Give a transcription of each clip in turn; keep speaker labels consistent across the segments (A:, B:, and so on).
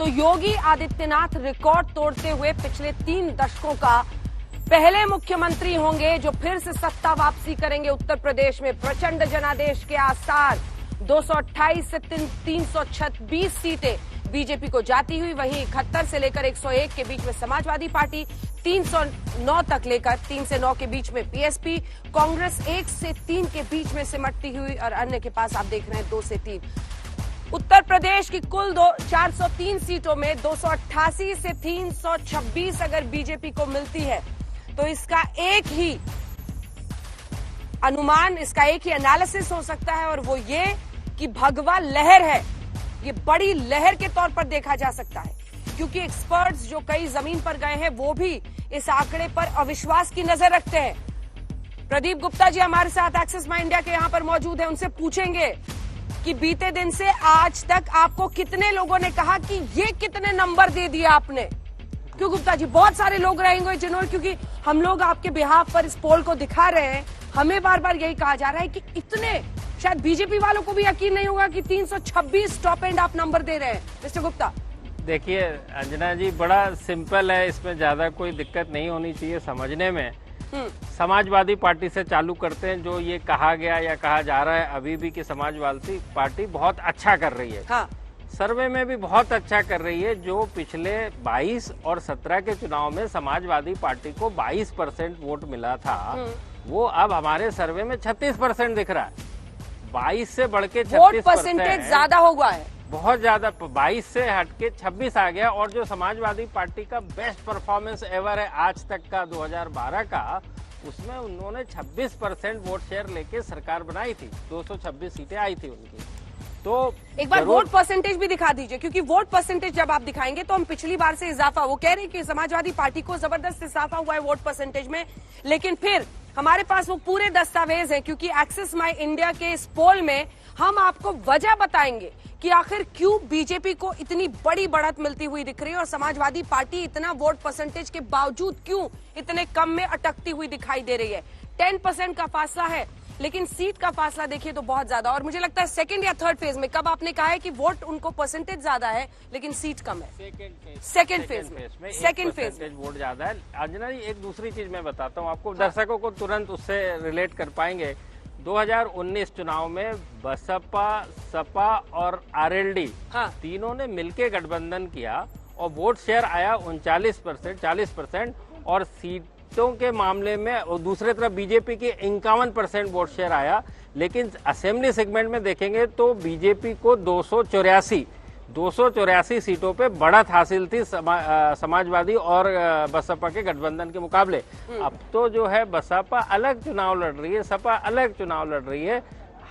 A: तो योगी आदित्यनाथ रिकॉर्ड तोड़ते हुए पिछले 3 दशकों का पहले मुख्यमंत्री होंगे जो फिर से सत्ता वापसी करेंगे उत्तर प्रदेश में। प्रचंड जनादेश के आसार। 228 से 326 सीटें बीजेपी को जाती हुई, वहीं 71 से लेकर 101 के बीच में समाजवादी पार्टी, 309 तक लेकर 3 से 9 के बीच में पीएसपी, कांग्रेस 1 से 3 के बीच में सिमटती हुई और अन्य के पास आप देख रहे हैं 2 से 3। उत्तर प्रदेश की कुल 403 सीटों में 288 से 326 अगर बीजेपी को मिलती है तो इसका एक ही अनुमान, इसका एक ही एनालिसिस हो सकता है और वो ये कि भगवा लहर है। ये बड़ी लहर के तौर पर देखा जा सकता है क्योंकि एक्सपर्ट्स जो कई जमीन पर गए हैं वो भी इस आंकड़े पर अविश्वास की नजर रखते हैं। प्रदीप गुप्ता जी हमारे साथ एक्सिस माई इंडिया के यहां पर मौजूद हैं, उनसे पूछेंगे कि बीते दिन से आज तक आपको कितने लोगों ने कहा कि ये कितने नंबर दे दिए आपने। क्यों गुप्ता जी, बहुत सारे लोग रहेंगे जिन्होंने, क्योंकि हम लोग आपके बिहाफ पर इस पोल को दिखा रहे हैं, हमें बार बार यही कहा जा रहा है कि इतने, शायद बीजेपी वालों को भी यकीन नहीं होगा कि 326 टॉप एंड आप नंबर दे रहे हैं। मिस्टर गुप्ता
B: देखिए अंजना जी, बड़ा सिंपल है, इसमें ज्यादा कोई दिक्कत नहीं होनी चाहिए समझने में। समाजवादी पार्टी से चालू करते हैं। जो ये कहा गया या कहा जा रहा है अभी भी कि समाजवादी पार्टी बहुत अच्छा कर रही है,
A: हाँ।
B: सर्वे में भी बहुत अच्छा कर रही है। जो पिछले 22 और 17 के चुनाव में समाजवादी पार्टी को 22% वोट मिला था, वो अब हमारे सर्वे में 36% दिख रहा है। 22 से बढ़ के
A: 36% ज्यादा हो गया है, बहुत
B: ज्यादा। 22 से हटके 26 आ गया। और जो समाजवादी पार्टी का बेस्ट परफॉर्मेंस एवर है आज तक का 2012 का, उसमें उन्होंने 26% वोट शेयर लेके सरकार बनाई थी, 226 सीटें आई थी उनकी। तो
A: एक बार वोट परसेंटेज भी दिखा दीजिए, क्योंकि वोट परसेंटेज जब आप दिखाएंगे तो हम पिछली बार से इजाफा, वो कह रहे हैं कि समाजवादी पार्टी को जबरदस्त इजाफा हुआ है वोट परसेंटेज में, लेकिन फिर हमारे पास वो पूरे दस्तावेज हैं क्योंकि एक्सिस माई इंडिया के इस पोल में हम आपको वजह बताएंगे कि आखिर क्यों बीजेपी को इतनी बड़ी बढ़त मिलती हुई दिख रही है और समाजवादी पार्टी इतना वोट परसेंटेज के बावजूद क्यों इतने कम में अटकती हुई दिखाई दे रही है। 10% का फासला है, लेकिन सीट का फासला देखिए तो बहुत ज्यादा। और मुझे लगता है सेकंड या थर्ड फेज में, कब आपने कहा है कि वोट उनको परसेंटेज ज्यादा है लेकिन सीट कम है? सेकंड फेज में
B: वोट ज्यादा है। अंजना जी, एक दूसरी चीज मैं बताता हूँ आपको, दर्शकों को तुरंत उससे रिलेट कर पाएंगे। 2019 चुनाव में बसपा, सपा और आरएलडी तीनों ने मिलकर गठबंधन किया और वोट शेयर आया 39%, 40%। और सीटों के मामले में और दूसरी तरफ बीजेपी की 51% वोट शेयर आया। लेकिन असेंबली सेगमेंट में देखेंगे तो बीजेपी को 284 सीटों पे बढ़त हासिल थी समाजवादी और बसपा के गठबंधन के मुकाबले। अब तो जो है बसपा अलग चुनाव लड़ रही है, सपा अलग चुनाव लड़ रही है।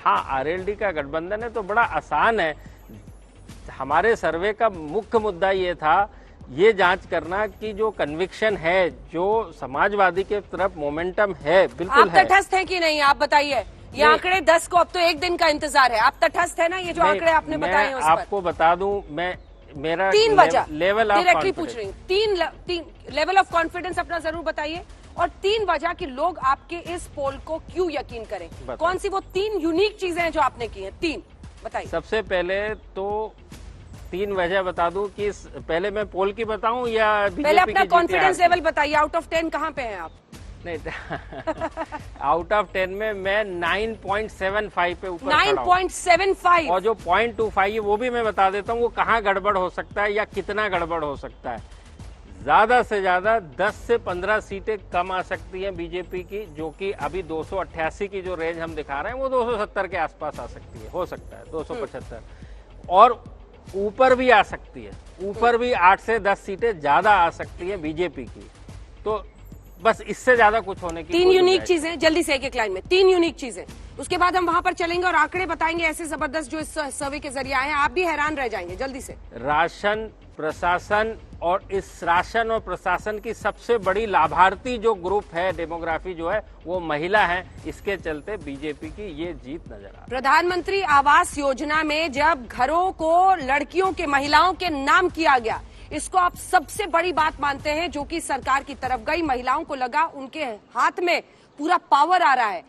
B: हाँ, आरएलडी का गठबंधन है तो बड़ा आसान है। हमारे सर्वे का मुख्य मुद्दा ये था, ये जांच करना कि जो कन्विक्शन है, जो समाजवादी के तरफ मोमेंटम है, बिल्कुल है।
A: आप तटस्थ हैं कि नहीं, आप बताइए। ये आंकड़े 10 को, अब तो एक दिन का इंतजार है, आप तटस्थ है ना? ये जो आंकड़े आपने बताए
B: मैं आपको बता दूं, मेरा
A: 3 वजह
B: लेवल ऑफ
A: डायरेक्टली पूछ रही हूँ। 3 लेवल ऑफ कॉन्फिडेंस अपना जरूर बताइए और 3 वजह कि लोग आपके इस पोल को क्यों यकीन करें। कौन सी वो 3 यूनिक चीजें हैं जो आपने की हैं? 3 बताइए।
B: सबसे पहले तो 3 वजह बता दूं कि पहले मैं पोल की बताऊं या
A: पहले अपना कॉन्फिडेंस लेवल बताइए। आउट ऑफ 10 कहाँ पे हैं आप?
B: नहीं आउट ऑफ 10 में मैं 9.75 पे ऊपर
A: 9.75
B: और जो 0.25 है वो भी मैं बता देता हूँ वो कहाँ गड़बड़ हो सकता है या कितना गड़बड़ हो सकता है। ज्यादा से ज्यादा 10 से 15 सीटें कम आ सकती हैं बीजेपी की, जो कि अभी 288 की जो रेंज हम दिखा रहे हैं वो 270 के आसपास आ सकती है, हो सकता है 275, और ऊपर भी आ सकती है, ऊपर भी 8 से 10 सीटें ज्यादा आ सकती है बीजेपी की। तो बस इससे ज्यादा कुछ होने की
A: 3 यूनिक चीजें, जल्दी से एक लाइन में 3 यूनिक चीजें, उसके बाद हम वहां पर चलेंगे और आंकड़े बताएंगे ऐसे जबरदस्त जो इस सर्वे के जरिए आए हैं, आप भी हैरान रह जाएंगे। जल्दी से।
B: राशन प्रशासन, और इस राशन और प्रशासन की सबसे बड़ी लाभार्थी जो ग्रुप है, डेमोग्राफी जो है, वो महिला है। इसके चलते बीजेपी की ये जीत नजर आ रही है।
A: प्रधानमंत्री आवास योजना में जब घरों को लड़कियों के, महिलाओं के नाम किया गया, इसको आप सबसे बड़ी बात मानते हैं जो कि सरकार की तरफ गई, महिलाओं को लगा उनके हाथ में पूरा पावर आ रहा है।